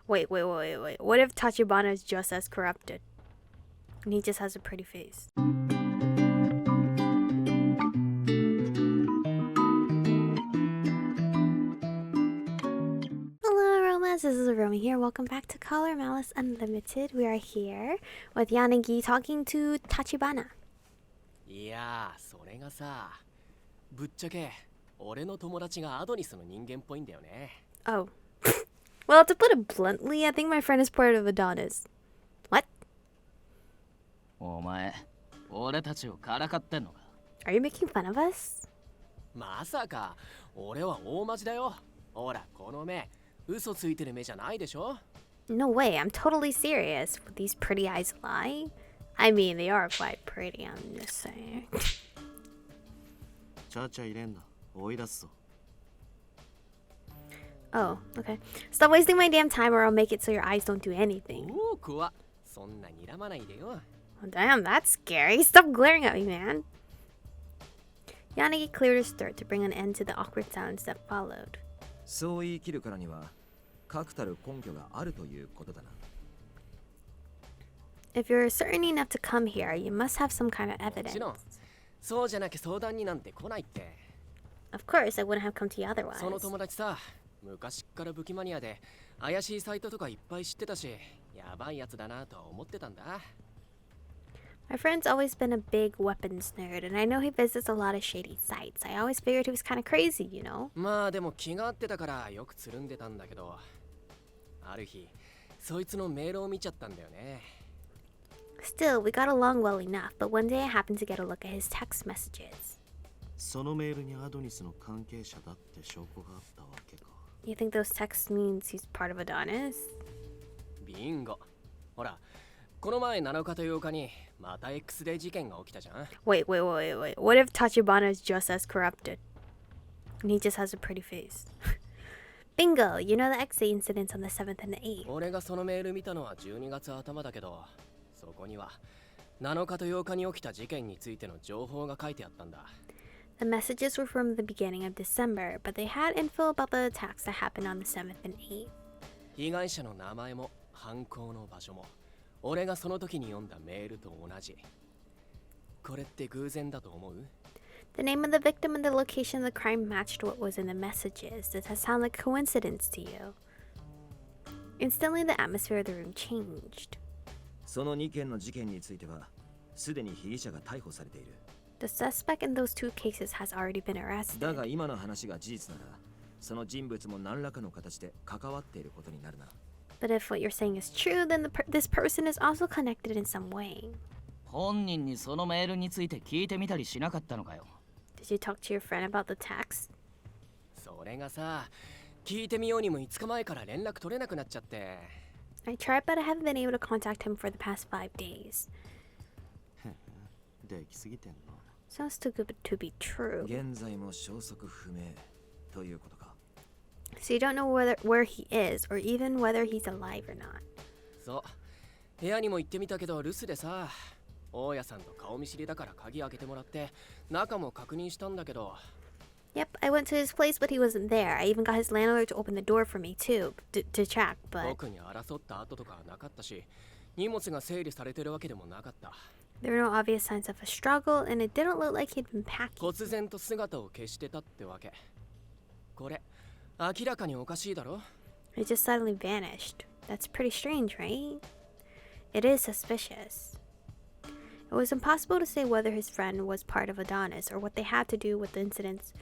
Wait. What if Tachibana is just as corrupted? And he just has a pretty face. Hello, Aromas. This is Aromie here. Welcome back to Color Malice Unlimited. We are here with Yanagi talking to Tachibana. いやー、それがさ、ぶっちゃけ俺の友達がアドニスの人間っぽいんだよね。Oh. Well, to put it bluntly, I think my friend is part of Adonis. What? お前、俺たちをからかってんのか? Are you making fun of us? まさか、俺は大マジだよ。ほら、この目、嘘ついてる目じゃないでしょ? No way, I'm totally serious. Would these pretty eyes lie? I mean, they are quite pretty, I'm just saying. ちゃちゃ入れんな。追い出すぞ。 Oh, okay. Stop wasting my damn time or I'll make it so your eyes don't do anything. おー、怖っ。そんな睨まないでよ。 Oh, damn, that's scary. Stop glaring at me, man. Yanagi cleared his throat to bring an end to the awkward silence that followed. そう言い切るからには確たる根拠があるということだな。 If you're certain enough to come here, you must have some kind of も evidence. ちろん、そうじゃなきゃ相談になんて来ないって。 Of course, I wouldn't have come to you otherwise. その友達さ、昔っから武器マニアで怪しいサイトとかいっぱい知ってたし、やばいやつだなとは思ってたんだ。 My friend's always been a big weapons nerd, and I know he visits a lot of shady sites. I always figured he was kind of crazy, you know? まあでも気が合ってたからよくつるんでたんだけど、ある日、そいつのメールを見ちゃったんだよね。 Still, we got along well enough, but one day I happened to get a look at his text messages. そのメールにアドニスの関係者だって証拠があったわけか。 You think those texts means he's part of Adonis? ビンゴ。ほら、この前7日と8日にまた X デー事件が起きたじゃん。 Wait. What if Tachibana is just as corrupted? And he just has a pretty face. Bingo! You know the X-Day incidents on the 7th and the 8th. 俺がそのメール見たのは12月頭だけど、そこには7日と8日に起きた事件についての情報が書いてあったんだ。 The messages were from the beginning of December, but they had info about the attacks that happened on the 7th and 8th. 被害者の名前も犯行の場所も俺がその時に読んだメールと同じ。これって偶然だと思う? The name of the victim and the location of the crime matched what was in the messages. Does that sound like a coincidence to you? Instantly, the atmosphere of the room changed. その2件の事件についてはすでに被疑者が逮捕されている。 The suspect in those two cases has already been arrested. だが今の話が事実なら、その人物も何らかの形で関わっていることになるな。 But if what you're saying is true, then this person is also connected in some way. 本人にそのメールについて聞いてみたりしなかったのかよ。 Did you talk to your friend about the text? それがさ、聞いてみようにも5日前から連絡取れなくなっちゃって。 I tried, but I haven't been able to contact him for the past 5 days. できすぎてんの。 Sounds too good to be true. 現在も消息不明ということか。 So you don't know where he is, or even whether he's alive or not. そう、部屋にも行ってみたけど留守でさ、大家さんと顔見知りだから鍵開けてもらって中も確認したんだけど。 Yep, I went to his place, but he wasn't there. I even got his landlord to open the door for me too, to check, but 特に争った跡とかはなかったし、荷物が整理されてるわけでもなかった。 there were no obvious signs of a struggle, and it didn't look like he'd been packing. 忽然と姿を消してたってわけ。これ、明らかにおかしいだろ? It just suddenly vanished. That's pretty strange, right? It is suspicious. It was impossible to say whether his friend was part of Adonis or what they had to do with the incidents,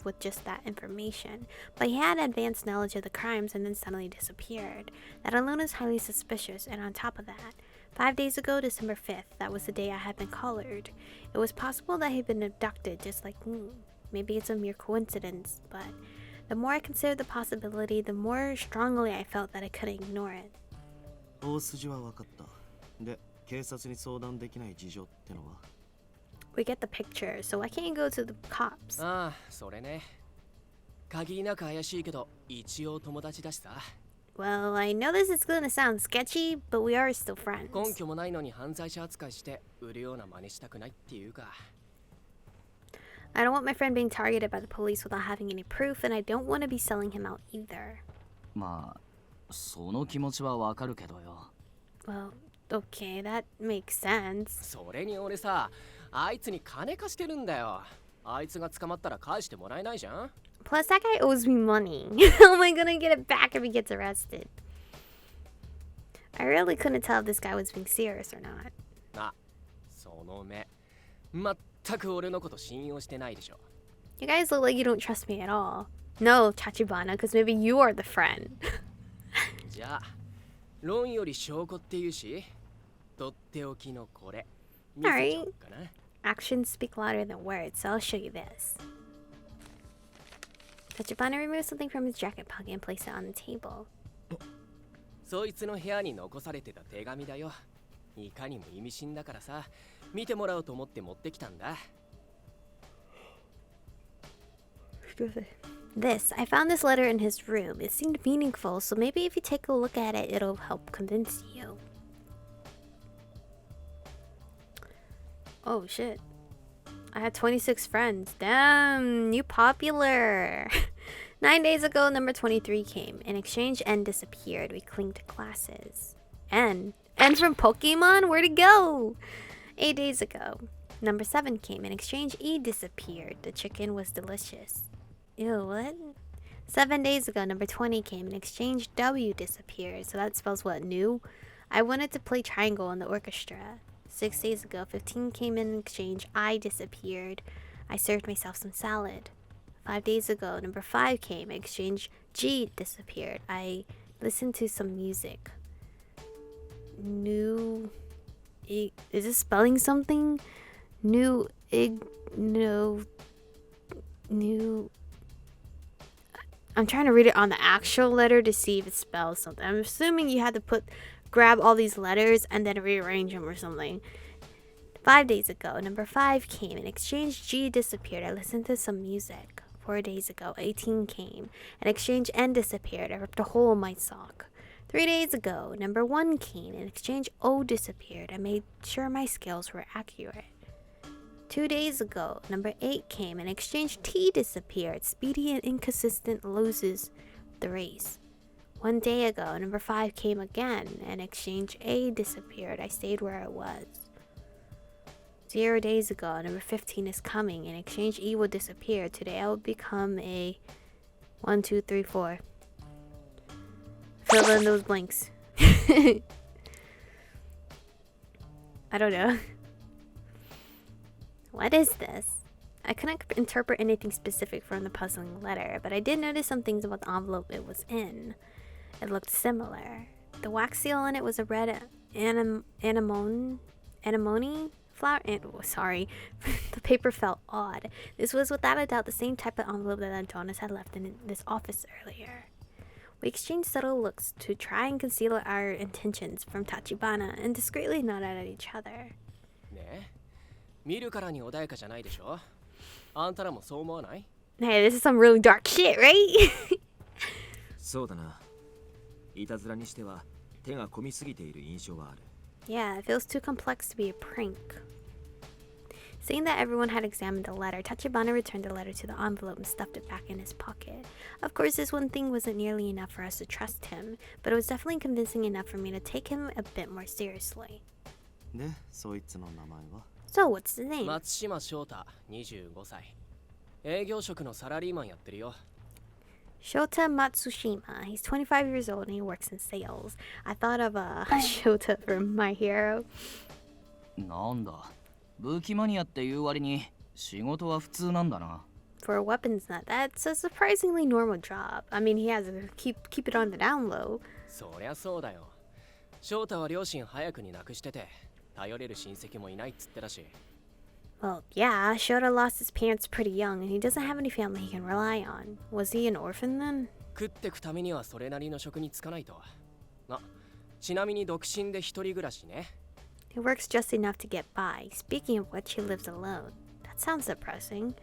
with just that information. But he had advanced knowledge of the crimes and then suddenly disappeared. That alone is highly suspicious, and on top of that, 5 days ago, December 5th, that was the day I had been collared. It was possible that he'd been abducted just like me. Maybe it's a mere coincidence, but the more I considered the possibility, the more strongly I felt that I couldn't ignore it. 大筋は分かった。で、警察に相談できない事情ってのは? We get the picture, so why can't you go to the cops? ああ、それね。限りなく怪しいけど、一応友達だしさ。 Well, I know this is gonna sound sketchy, but we are still friends. 根拠もないのに犯罪者扱いして売るような真似したくないっていうか。 I don't want my friend being targeted by the police without having any proof, and I don't want to be selling him out either. まあその気持ちはわかるけどよ。 Well, okay, that makes sense. それに俺さ、あいつに金貸してるんだよ。あいつが捕まったら返してもらえないじゃん。 Plus, that guy owes me money. How am I gonna get it back if he gets arrested? I really couldn't tell if this guy was being serious or not. な、その目、全く俺のこと信用してないでしょ。 You guys look like you don't trust me at all. No, Tachibana, because maybe you are the friend. じゃあ、論より証拠っていうし、とっておきのこれ、見せちゃおうかな。Actions speak louder than words, so I'll show you this. Tachibana removed something from his jacket pocket and placed it on the table. そいつの部屋に残されてた手紙だよ。いかにも意味深だからさ、見てもらおうと思って持ってきたんだ。This, I found this letter in his room. It seemed meaningful, so maybe if you take a look at it, it'll help convince you. Oh shit. I had 26 friends. Damn, you popular. 9 days ago, number 23 came. In exchange, N disappeared. We clinged to classes. N from Pokemon? Where'd it go? 8 days ago, number 7 came. In exchange, E disappeared. The chicken was delicious. Ew, what? 7 days ago, number 20 came. In exchange, W disappeared. So that spells what? New? I wanted to play triangle in the orchestra. 6 days ago, 15 came in exchange. I disappeared. I served myself some salad. 5 days ago, number 5 came. In exchange, G disappeared. I listened to some music. New... Is this spelling something? New... New... I'm trying to read it on the actual letter to see if it spells something. I'm assuming you had to grab all these letters and then rearrange them or something. 5 days ago, number 5 came. In exchange, G disappeared. I listened to some music. 4 days ago, 18 came. In exchange, N disappeared. I ripped a hole in my sock. 3 days ago, number 1 came. In exchange, O disappeared. I made sure my scales were accurate. 2 days ago, number 8 came. In exchange, T disappeared. Speedy and inconsistent loses the race. 1 day ago, number 5 came again. In exchange, A disappeared. I stayed where I was. 0 days ago, number 15 is coming. In exchange, E will disappear. Today I will become a 1, 2, 3, 4. Fill in those blanks. I don't know. What is this? I couldn't interpret anything specific from the puzzling letter, but I did notice some things about the envelope it was in. It looked similar. The wax seal on it was a red anemone flower. Sorry, the paper felt odd. This was without a doubt the same type of envelope that Jonas had left in this office earlier. We exchanged subtle looks to try and conceal our intentions from Tachibana and discreetly nodded at each other. ねえ、見るからに穏やかじゃないでしょ。あんたらもそう思わない？ Hey, this is some really dark shit, right? そうだな。いたずらにしては手が込みすぎている印象はある。 Yeah, it feels too complex to be a prank. Seeing that everyone had examined the letter, Tachibana returned the letter to the envelope and stuffed it back in his pocket. Of course, this one thing wasn't nearly enough for us to trust him, but it was definitely convincing enough for me to take him a bit more seriously. で、そいつの名前は？ So, what's the name? 松島翔太、25歳。営業職のサラリーマンやってるよ。 Shota Matsushima. He's 25 years old and he works in sales. I thought of Shota from My Hero. なんだ、武器マニアっていう割に仕事は普通なんだな。 For a weapons nut, that's a surprisingly normal job. I mean, he has to keep it on the down low. そりゃそうだよ。翔太は両親早くに亡くしてて、頼れる親戚もいないっつってたし。 Well, yeah, Shota lost his parents pretty young and he doesn't have any family he can rely on. Was he an orphan then? 食ってくためにはそれなりの職に就かないと。ちなみに独身で一人暮らしね。 He works just enough to get by. Speaking of which, he lives alone. That sounds depressing.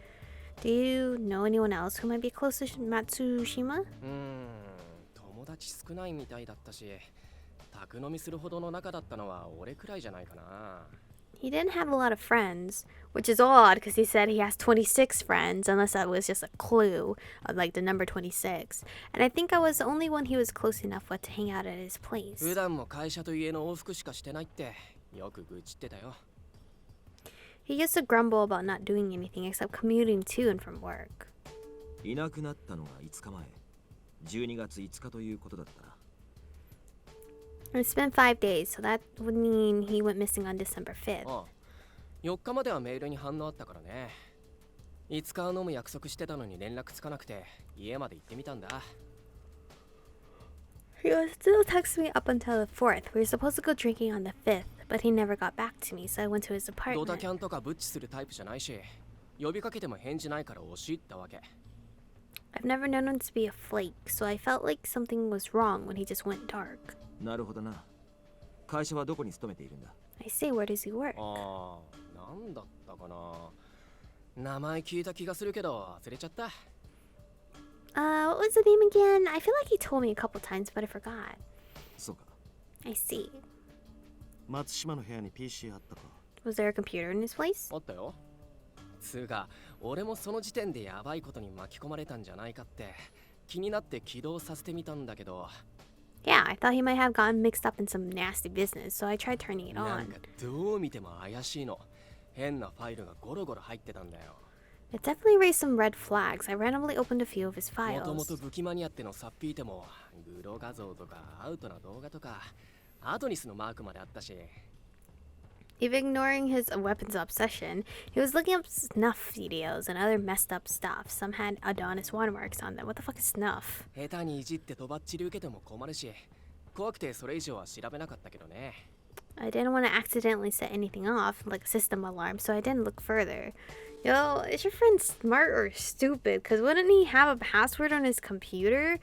Do you know anyone else who might be close to Matsushima? 友達少ないみたいだったし、宅飲みするほどの仲だったのは俺くらいじゃないかな。He didn't have a lot of friends, which is odd because he said he has 26 friends, unless that was just a clue of like the number 26. And I think I was the only one he was close enough with to hang out at his place. 普段も会社と家の往復しかしてないってよく愚痴ってたよ。 He used to grumble about not doing anything except commuting to and from work. いなくなったのが5日前、12月5日ということだったな。 It's been 5 days, so that would mean he went missing on December 5th. ああ、4日まではメールに反応あったからね。5日飲む約束してたのに連絡つかなくて家まで行ってみたんだ。 He was still texting me up until the 4th. We were supposed to go drinking on the 5th, but he never got back to me, so I went to his ドタ apartment. キャンとかブッチするタイプじゃないし、呼びかけても返事ないから押し入ったわけ。 I've never known him to be a flake, so I felt like something was wrong when he just went dark. なるほどな。会社はどこに勤めているんだ？ I say, where does he work? ああ、なんだったかな。名前聞いた気がするけど忘れちゃった。 What was the name again? I feel like he told me a couple times, but I forgot. そうか。 I see. 松島の部屋に PC あったか？ Was there a computer in his place? あったよ。つうか、俺もその時点でやばいことに巻き込まれたんじゃないかって気になって起動させてみたんだけど。 Yeah, I thought he might have gotten mixed up in some nasty business, so I tried turning it なん on. かどう見ても怪しいの。変なファイルがゴロゴロ入ってたんだよ。 It definitely raised some red flags. I randomly opened a few of his もともと files. 武器マニアってのさっぴいてもグロ画像とかアウトな動画とかアドニスのマークまであったし。 Even ignoring his weapons obsession, he was looking up snuff videos and other messed up stuff. Some had Adonis watermarks on them. What the fuck is snuff? 下手にいじってとばっちり受けても困るし、怖くてそれ以上は調べなかったけどね。 I didn't want to accidentally set anything off, like a system alarm, so I didn't look further. Yo, is your friend smart or stupid? Because wouldn't he have a password on his computer?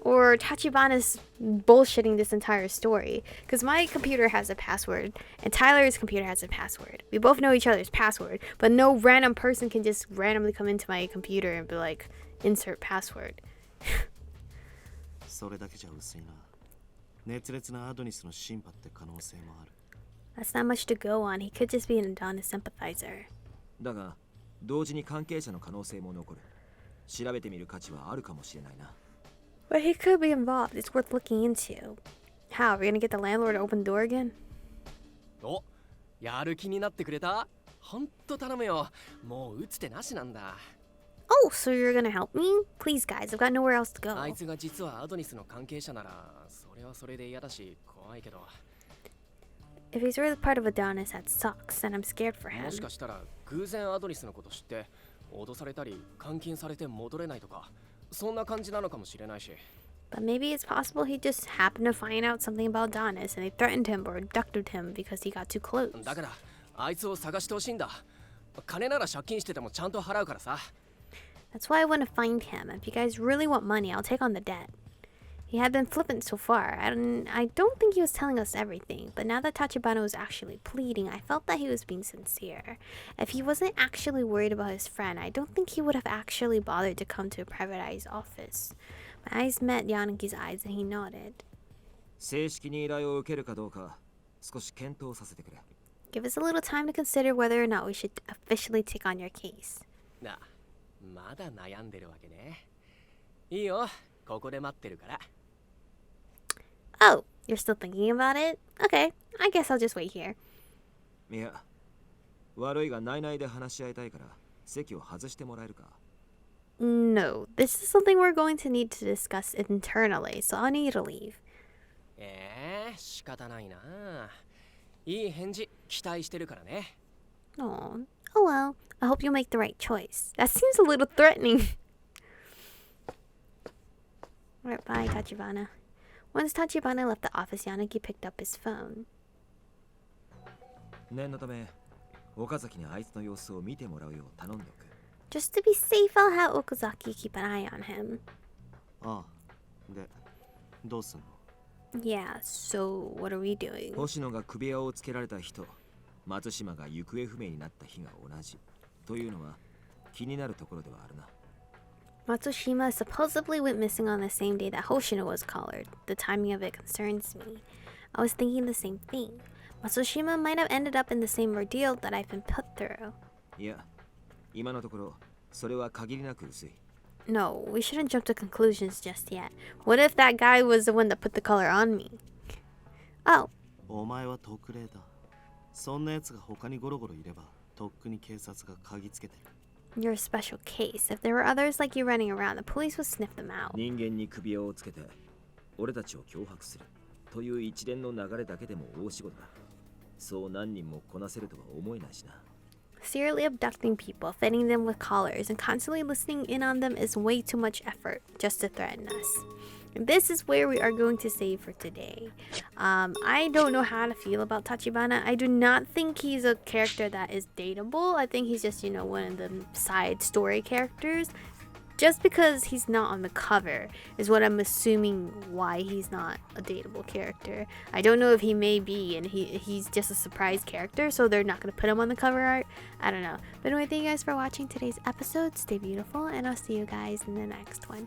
Or Tachibana's bullshitting this entire story? Because my computer has a password, and Tyler's computer has a password. We both know each other's password, but no random person can just randomly come into my computer and be like, insert password. それだけじゃ薄いな。熱烈なアドニスのシンパって可能性もある。 That's not much to go on. He could just be an Adonis sympathizer. だが、同時に関係者の可能性も残る。調べてみる価値はあるかもしれないな。 But he could be involved. It's worth looking into. How? Are we gonna get the landlord to open the door again? お、やる気になってくれた？ほんと頼むよ。もう打つ手なしなんだ。 Oh, so you're gonna help me? Please, guys, I've got nowhere else to あ go. いつが実はアドニスの関係者なら、それはそれで嫌だし怖いけど。 If he's really part of Adonis, that sucks, and I'm scared for も him. しかしたら偶然アドニスのこと知って脅されたり監禁されて戻れないとかそんな感じなのかもしれないし。 But maybe it's possible he just happened to find out something about Adonis, and they threatened him or abducted him because he got too close. だからあいつを探してほしいんだ。金なら借金しててもちゃんと払うからさ。 That's why I want to find him. If you guys really want money, I'll take on the debt. He had been flippant so far. I don't think he was telling us everything, but now that Tachibana was actually pleading, I felt that he was being sincere. If he wasn't actually worried about his friend, I don't think he would have actually bothered to come to a privatized office. My eyes met Yanagi's eyes and he nodded. 正式に依頼を受けるかどうか少し検討させてくれ。 Give us a little time to consider whether or not we should officially take on your case. な、まだ悩んでるわけね。いいよ、ここで待ってるから。 Oh, you're still thinking about it? Okay, I guess I'll just wait here. いや、悪いが内々で話し合いたいから席を外してもらえるか。 No, this is something we're going to need to discuss internally, so I'll need to leave. 仕方ないな。いい返事期待してるからね。 Oh, oh well. I hope you make the right choice. That seems a little threatening. Alright, bye, Tachibana. Once Tachibana left the office, Yanagi picked up his phone. 念のため、岡崎にあいつの様子を見てもらうよう頼んでおく。 Just to be safe, I'll have Okazaki keep an eye on him. ああ。で、どうすんの？ Yeah, so what are we doing? 星野が首輪をつけられた日と松島が行方不明になった日が同じというのは気になるところではあるな。 Matsushima supposedly went missing on the same day that Hoshino was collared. The timing of it concerns me. I was thinking the same thing. Matsushima might have ended up in the same ordeal that I've been put through. いや、今のところそれは限りなく薄い。 No, we shouldn't jump to conclusions just yet. What if that guy was the one that put the color on me? Oh, お前は特例だ。そんな奴が他にゴロゴロいれば、とっくに警察が嗅ぎつけてる。 you're a special case. If there were others like you running around, the police would sniff them out. 人間に首輪をつけて俺たちを脅迫するという一連の流れだけでも大仕事だ。そう何人もこなせるとは思えないしな。 Serially abducting people, fitting them with collars, and constantly listening in on them is way too much effort just to threaten us. And this is where we are going to save for today. I don't know how to feel about Tachibana. I do not think he's a character that is dateable. I think he's just, one of the side story characters. Just because he's not on the cover is what I'm assuming why he's not a dateable character. I don't know if he may be and he's just a surprise character, so they're not going to put him on the cover art. I don't know. But anyway, thank you guys for watching today's episode. Stay beautiful, and I'll see you guys in the next one.